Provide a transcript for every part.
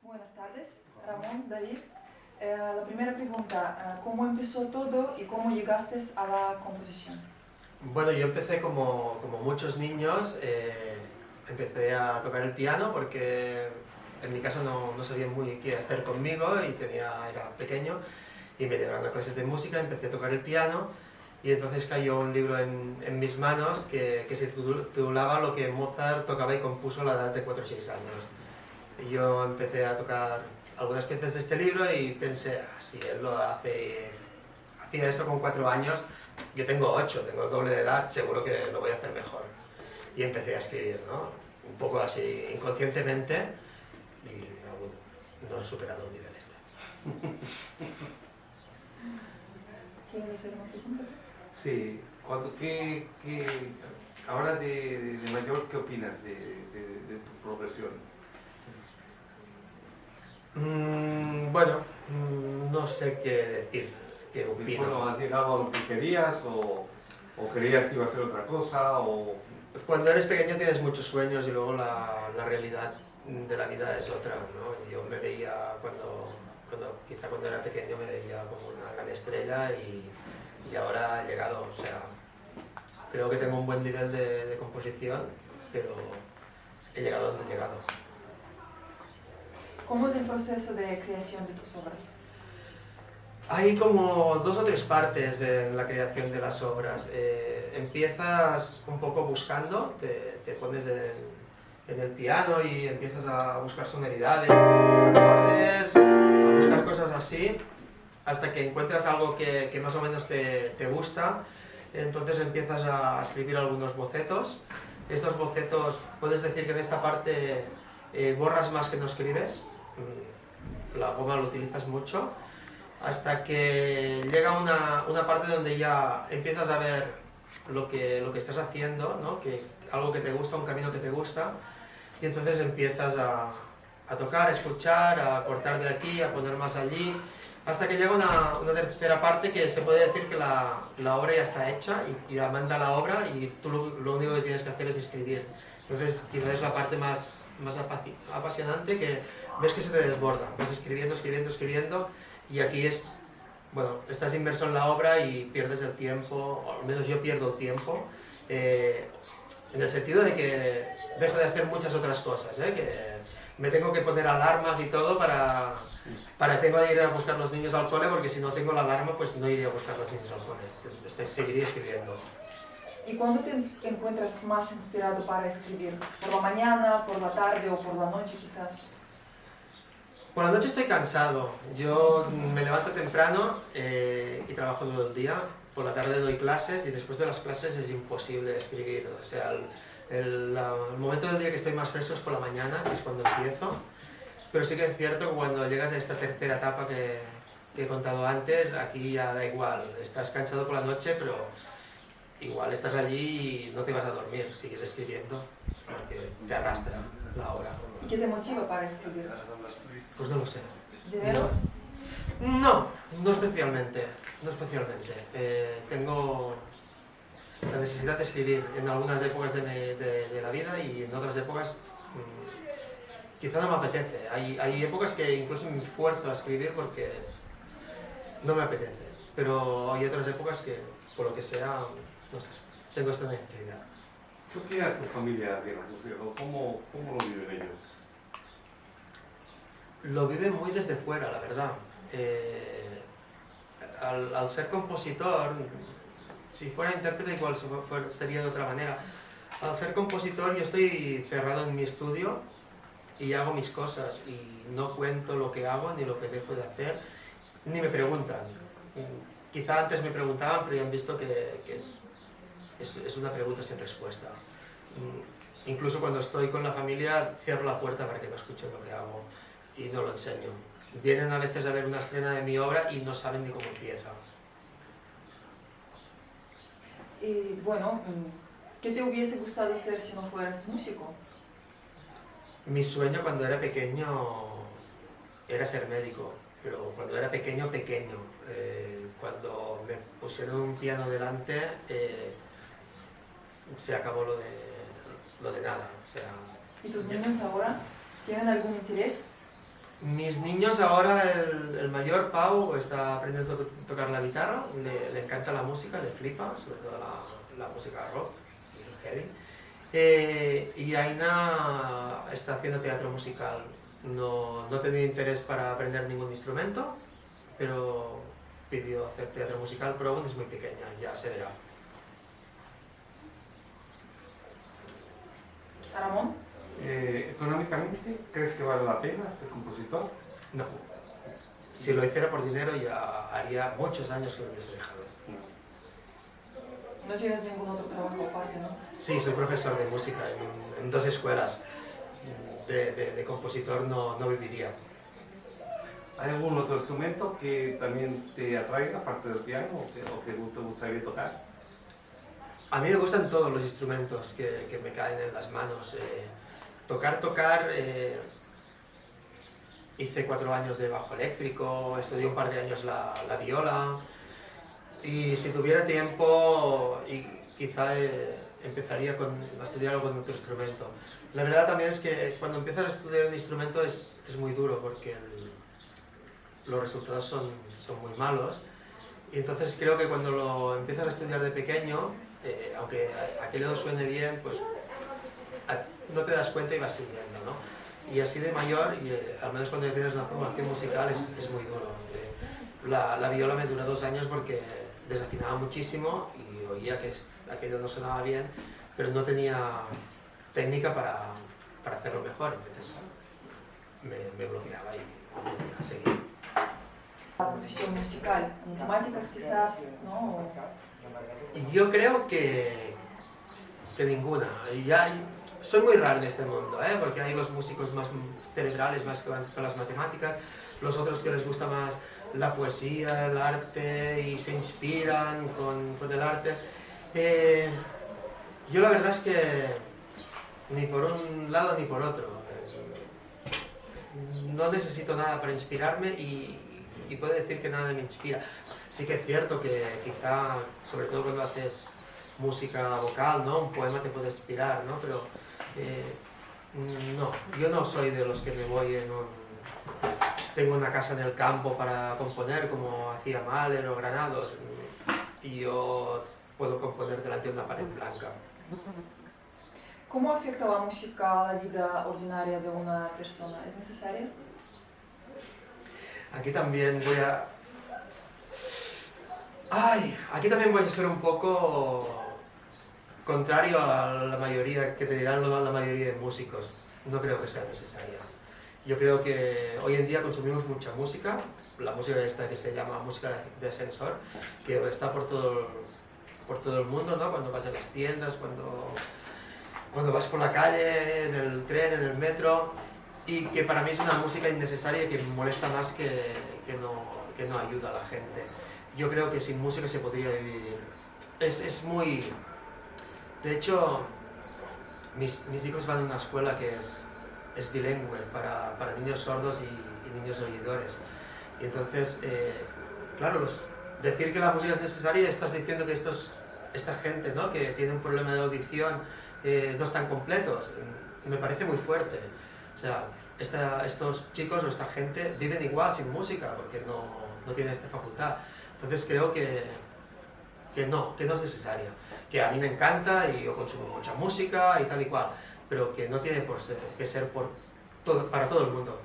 Buenas tardes, Ramón, David. La primera pregunta, ¿cómo empezó todo y cómo llegaste a la composición? Bueno, yo empecé como muchos niños, empecé a tocar el piano porque en mi casa no sabían muy qué hacer conmigo y era pequeño y me llevaron a clases de música, empecé a tocar el piano y entonces cayó un libro en mis manos que se titulaba Lo que Mozart tocaba y compuso a la edad de 4 o 6 años. Y yo empecé a tocar algunas piezas de este libro y pensé, si él hacía esto con 4 años, yo tengo 8, tengo el doble de edad, seguro que lo voy a hacer mejor. Y empecé a escribir, ¿no? Un poco así inconscientemente y aún no he superado un nivel este. ¿Quieren hacer una pregunta? Sí, ahora de mayor, ¿qué opinas de tu progresión? Bueno, no sé qué decir, qué opino. Bueno, ¿has llegado a lo que querías o creías que iba a ser otra cosa? Cuando eres pequeño tienes muchos sueños y luego la realidad de la vida es otra, ¿no? Yo me veía quizá cuando era pequeño me veía como una gran estrella y ahora he llegado, o sea, creo que tengo un buen nivel de composición, pero he llegado donde he llegado. ¿Cómo es el proceso de creación de tus obras? Hay como 2 o 3 partes en la creación de las obras. Empiezas un poco buscando, te pones en el piano y empiezas a buscar sonoridades, acordes, a buscar cosas así, hasta que encuentras algo que más o menos te gusta. Entonces empiezas a escribir algunos bocetos. Estos bocetos, puedes decir que en esta parte borras más que no escribes. La goma lo utilizas mucho, hasta que llega una parte donde ya empiezas a ver lo que estás haciendo, ¿no? Algo que te gusta, un camino que te gusta, y entonces empiezas a tocar, a escuchar, a cortar de aquí, a poner más allí, hasta que llega una tercera parte que se puede decir que la obra ya está hecha y ya manda la obra y tú lo único que tienes que hacer es escribir. Entonces quizás es la parte más apasionante, que ves que se te desborda, vas escribiendo, escribiendo, escribiendo y aquí estás inmerso en la obra y pierdes el tiempo, o al menos yo pierdo el tiempo, en el sentido de que dejo de hacer muchas otras cosas, que me tengo que poner alarmas y todo tengo que ir a buscar los niños al cole, porque si no tengo la alarma pues no iré a buscar los niños al cole, seguiré escribiendo. ¿Y cuándo te encuentras más inspirado para escribir? ¿Por la mañana, por la tarde o por la noche quizás? Por la noche estoy cansado, yo me levanto temprano y trabajo todo el día, por la tarde doy clases y después de las clases es imposible escribir, o sea, el momento del día que estoy más fresco es por la mañana, que es cuando empiezo, pero sí que es cierto que cuando llegas a esta tercera etapa que he contado antes, aquí ya da igual, estás cansado por la noche, pero igual estás allí y no te vas a dormir, sigues escribiendo, porque te arrastra la hora. ¿Y qué te motiva para escribir? Pues no lo sé. ¿Dinero? No especialmente, no especialmente. Tengo la necesidad de escribir en algunas épocas de la vida y en otras épocas quizá no me apetece. Hay épocas que incluso me esfuerzo a escribir porque no me apetece, pero hay otras épocas que, por lo que sea, no sé, tengo esta necesidad. ¿Qué opina tu familia de la música? ¿Cómo lo viven ellos? Lo vive muy desde fuera, la verdad. Al ser compositor, si fuera intérprete igual sería de otra manera. Al ser compositor yo estoy cerrado en mi estudio y hago mis cosas y no cuento lo que hago ni lo que dejo de hacer, ni me preguntan. Quizá antes me preguntaban, pero ya han visto que es una pregunta sin respuesta. Incluso cuando estoy con la familia cierro la puerta para que no escuchen lo que hago y no lo enseño. Vienen a veces a ver una estrena de mi obra y no saben ni cómo empieza. Y bueno, ¿qué te hubiese gustado ser si no fueras músico? Mi sueño cuando era pequeño era ser médico, pero cuando era pequeño, cuando me pusieron un piano delante, se acabó lo de nada. O sea, ¿Y tus niños ahora tienen algún interés? Mis niños ahora, el mayor, Pau, está aprendiendo a tocar la guitarra, le encanta la música, le flipa, sobre todo la música rock y el heavy. Y Aina está haciendo teatro musical. No ha tenido interés para aprender ningún instrumento, pero pidió hacer teatro musical, pero aún es muy pequeña, ya se verá. Ramón, ¿Económicamente crees que vale la pena ser compositor? No. Si lo hiciera por dinero ya haría muchos años que lo hubiese dejado. no tienes ningún otro trabajo aparte, ¿no? Sí, soy profesor de música en 2 escuelas. De compositor no viviría. ¿Hay algún otro instrumento que también te atraiga, aparte del piano, o que te gustaría tocar? A mí me gustan todos los instrumentos que me caen en las manos. Tocar, hice 4 años de bajo eléctrico, estudié un par de años la viola, y si tuviera tiempo quizá empezaría a estudiar algún otro instrumento. La verdad también es que cuando empiezas a estudiar un instrumento es muy duro porque los resultados son muy malos, y entonces creo que cuando lo empiezas a estudiar de pequeño, aunque aquello no suene bien, pues no te das cuenta y vas siguiendo, ¿no? Y así de mayor, al menos cuando ya tienes una formación musical, es muy duro. La viola me duró 2 años porque desafinaba muchísimo y oía que aquello no sonaba bien, pero no tenía técnica para hacerlo mejor, entonces me bloqueaba y no podía seguir. La profesión musical, matemáticas quizás, ¿no? Yo creo que ninguna. Soy muy raro en este mundo, porque hay los músicos más cerebrales, más que van con las matemáticas, los otros que les gusta más la poesía, el arte y se inspiran con el arte. Yo la verdad es que ni por un lado ni por otro. No necesito nada para inspirarme y puedo decir que nada me inspira. Sí que es cierto que quizá, sobre todo cuando haces música vocal, ¿no? Un poema te puede inspirar, ¿no? Pero no, yo no soy de los que me voy tengo una casa en el campo para componer como hacía Mahler o Granados, y yo puedo componer delante de una pared blanca. ¿Cómo afecta la música a la vida ordinaria de una persona? ¿Es necesaria? Aquí también voy a ser un poco contrario a la mayoría, que te dirán la mayoría de músicos. No creo que sea necesaria. Yo creo que hoy en día consumimos mucha música, la música esta que se llama música de ascensor, que está por todo el mundo, ¿no? Cuando vas a las tiendas, cuando vas por la calle, en el tren, en el metro, y que para mí es una música innecesaria y que me molesta más que no ayuda a la gente. Yo creo que sin música se podría vivir. Es muy... De hecho, mis hijos van a una escuela que es bilingüe para niños sordos y niños oidores. Y entonces, claro, decir que la música es necesaria, estás diciendo que esta gente, ¿no? Que tiene un problema de audición, no están completos. Me parece muy fuerte. O sea, estos chicos o esta gente viven igual sin música porque no tienen esta facultad. Entonces creo que no es necesaria. Que a mí me encanta y yo consumo mucha música y tal y cual, pero que no tiene que ser para todo el mundo.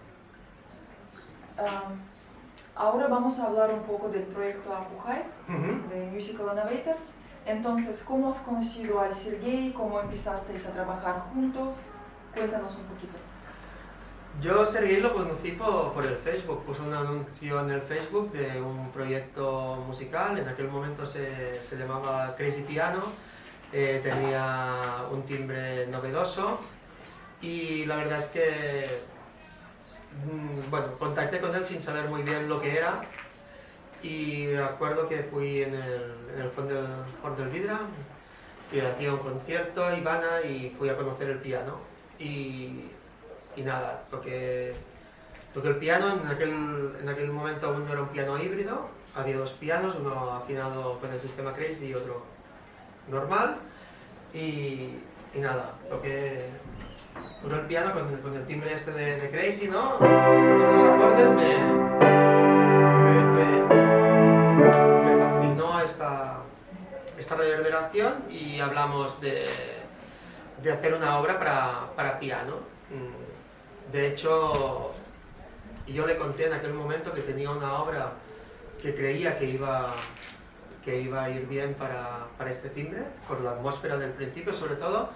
Ahora vamos a hablar un poco del proyecto Apuhai, Uh-huh. de Musical Innovators. Entonces, ¿cómo has conocido al Sergei? ¿Cómo empezasteis a trabajar juntos? Cuéntanos un poquito. Yo a Sergei lo conocí por el Facebook, puso un anuncio en el Facebook de un proyecto musical, en aquel momento se llamaba Crazy Piano, tenía un timbre novedoso y la verdad es que, bueno, contacté con él sin saber muy bien lo que era y me acuerdo que fui en el Font del Vidre, que hacía un concierto, Ivana, y fui a conocer el piano y nada, toqué el piano. En aquel momento aún no era un piano híbrido, había 2 pianos, uno afinado con el sistema Crazy y otro normal, y nada, toqué uno el piano con el timbre este de Crazy, ¿no? Con los acordes me fascinó esta reverberación y hablamos de hacer una obra para piano. De hecho, yo le conté en aquel momento que tenía una obra que creía que iba a ir bien para este timbre, con la atmósfera del principio sobre todo.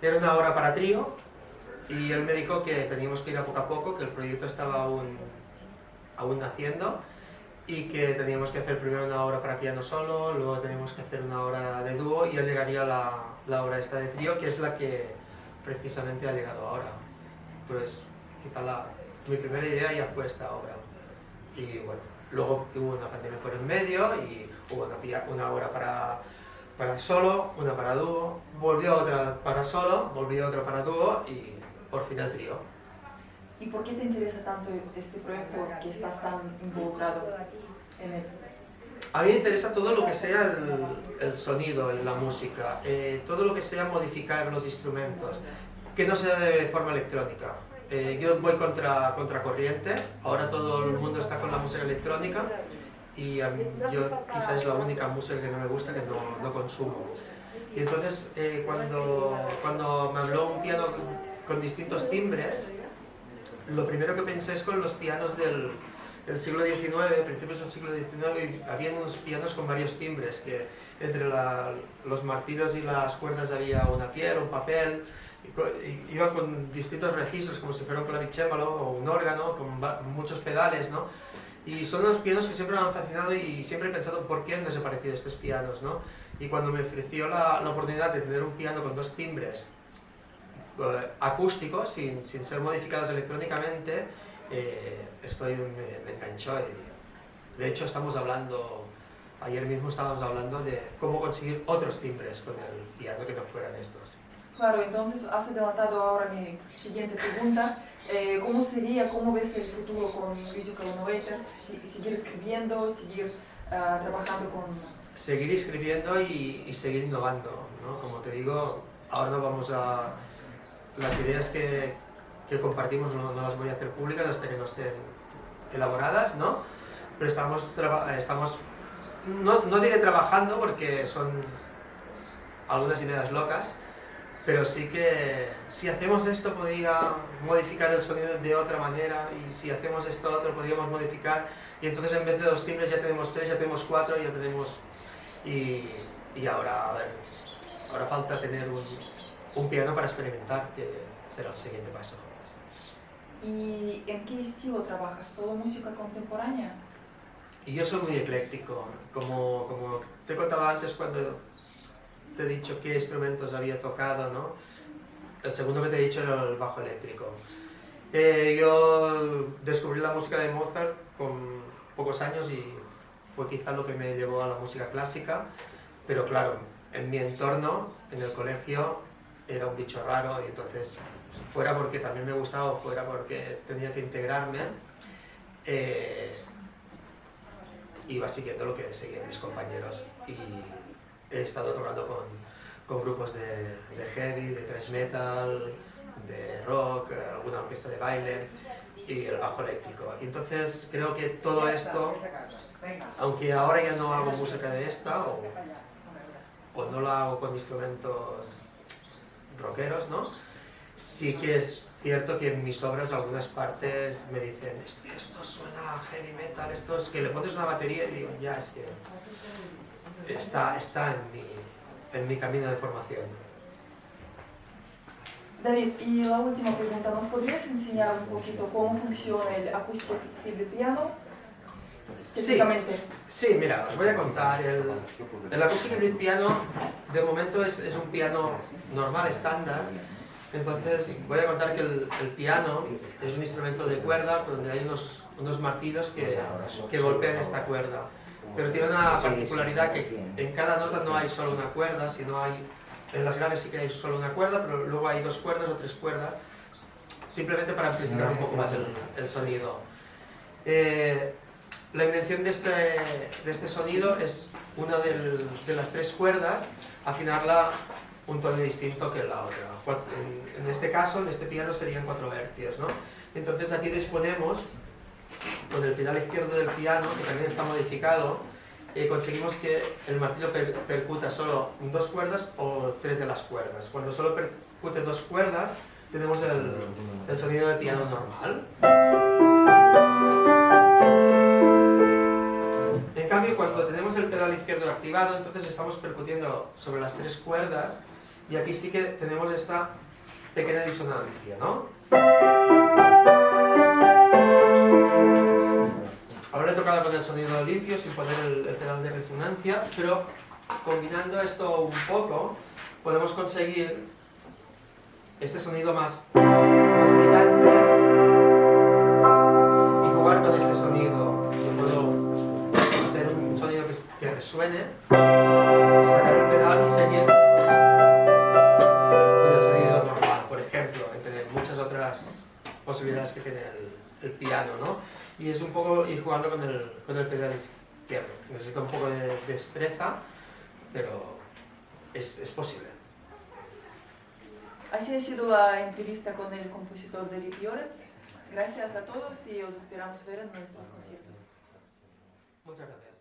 Era una obra para trío y él me dijo que teníamos que ir a poco, que el proyecto estaba aún naciendo y que teníamos que hacer primero una obra para piano solo, luego teníamos que hacer una obra de dúo y él llegaría a la obra esta de trío, que es la que precisamente ha llegado ahora. Pues quizá mi primera idea ya fue esta obra. Y bueno, luego hubo una pandemia por el medio y hubo una obra para solo, una para dúo, volvió otra para solo, volvió otra para dúo y por fin el trío. ¿Y por qué te interesa tanto este proyecto que estás tan involucrado en él? A mí me interesa todo lo que sea el sonido y la música, todo lo que sea modificar los instrumentos, que no sea de forma electrónica. Yo voy contra corriente, ahora todo el mundo está con la música electrónica y yo quizás es la única música que no me gusta, que no consumo. Y entonces cuando me habló un piano con distintos timbres, lo primero que pensé es con los pianos del siglo XIX, principios del siglo XIX, había unos pianos con varios timbres, que entre los martillos y las cuerdas había una piel, un papel, y iban con distintos registros, como si fuera un clavicémbalo o un órgano, con muchos pedales, ¿no? Y son unos pianos que siempre me han fascinado y siempre he pensado por qué no se han parecido estos pianos, ¿no? Y cuando me ofreció la oportunidad de tener un piano con dos timbres acústicos, sin ser modificados electrónicamente, me enganchó. Y de hecho ayer mismo estábamos hablando de cómo conseguir otros timbres con el piano que no fueran estos. Claro, entonces has adelantado ahora mi siguiente pregunta. ¿Cómo ves el futuro con Musical Innovators? ¿Seguir escribiendo, seguir trabajando con...? Seguir escribiendo y seguir innovando, ¿no? Como te digo, ahora no vamos a... Las ideas que compartimos no las voy a hacer públicas hasta que no estén elaboradas, ¿no? Pero estamos no diré trabajando porque son algunas ideas locas, pero sí que si hacemos esto podría modificar el sonido de otra manera, y si hacemos esto otro podríamos modificar, y entonces en vez de 2 timbres ya tenemos 3, ya tenemos 4, ya tenemos... Y ahora, a ver, ahora falta tener un piano para experimentar, que será el siguiente paso. ¿Y en qué estilo trabajas? ¿Solo música contemporánea? Y yo soy muy ecléctico, como te he contado antes cuando te he dicho qué instrumentos había tocado, ¿no? El segundo que te he dicho era el bajo eléctrico. Yo descubrí la música de Mozart con pocos años y fue quizá lo que me llevó a la música clásica, pero claro, en mi entorno, en el colegio, era un bicho raro, y entonces, fuera porque también me gustaba o fuera porque tenía que integrarme, iba siguiendo lo que seguían mis compañeros, y he estado tocando con grupos de heavy, de thrash metal, de rock, alguna orquesta de baile y el bajo eléctrico. Y entonces creo que todo esto, aunque ahora ya no hago música de esta o no la hago con instrumentos rockeros, ¿no? Sí que es cierto que en mis obras algunas partes me dicen esto suena a heavy metal, esto es que le pones una batería y digo, ya, es que está en mi camino de formación. David, y la última pregunta, ¿nos podrías enseñar un poquito cómo funciona el acoustic hybrid piano? Específicamente. Sí, mira, os voy a contar. El acoustic hybrid piano, de momento es un piano normal, estándar. Entonces voy a contar que el piano es un instrumento de cuerda donde hay unos martillos que golpean esta cuerda. Pero tiene una particularidad, que en cada nota no hay solo una cuerda, sino en las graves sí que hay solo una cuerda, pero luego hay 2 cuerdas o 3 cuerdas, simplemente para amplificar un poco más el sonido. La invención de este sonido es una de las 3 cuerdas, afinarla un tono distinto que la otra. En este caso, en este piano serían 4 hercios, ¿no? Entonces aquí disponemos, con el pedal izquierdo del piano, que también está modificado, conseguimos que el martillo percuta solo 2 cuerdas o 3 de las cuerdas. Cuando solo percute 2 cuerdas, tenemos el sonido de piano normal. En cambio, cuando tenemos el pedal izquierdo activado, entonces estamos percutiendo sobre las 3 cuerdas y aquí sí que tenemos esta pequeña disonancia, ¿no? Ahora he tocado con el sonido limpio sin poner el pedal de resonancia, pero combinando esto un poco podemos conseguir este sonido más brillante y jugar con este sonido. Yo puedo hacer un sonido que resuene, sacar el pedal y seguir con el sonido normal, por ejemplo, entre muchas otras posibilidades que tiene el piano, ¿no? Y es un poco ir jugando con el pedal izquierdo. Necesita un poco de destreza, pero es posible. Así ha sido la entrevista con el compositor David Llorens. Gracias a todos y os esperamos ver en nuestros conciertos. Muchas gracias.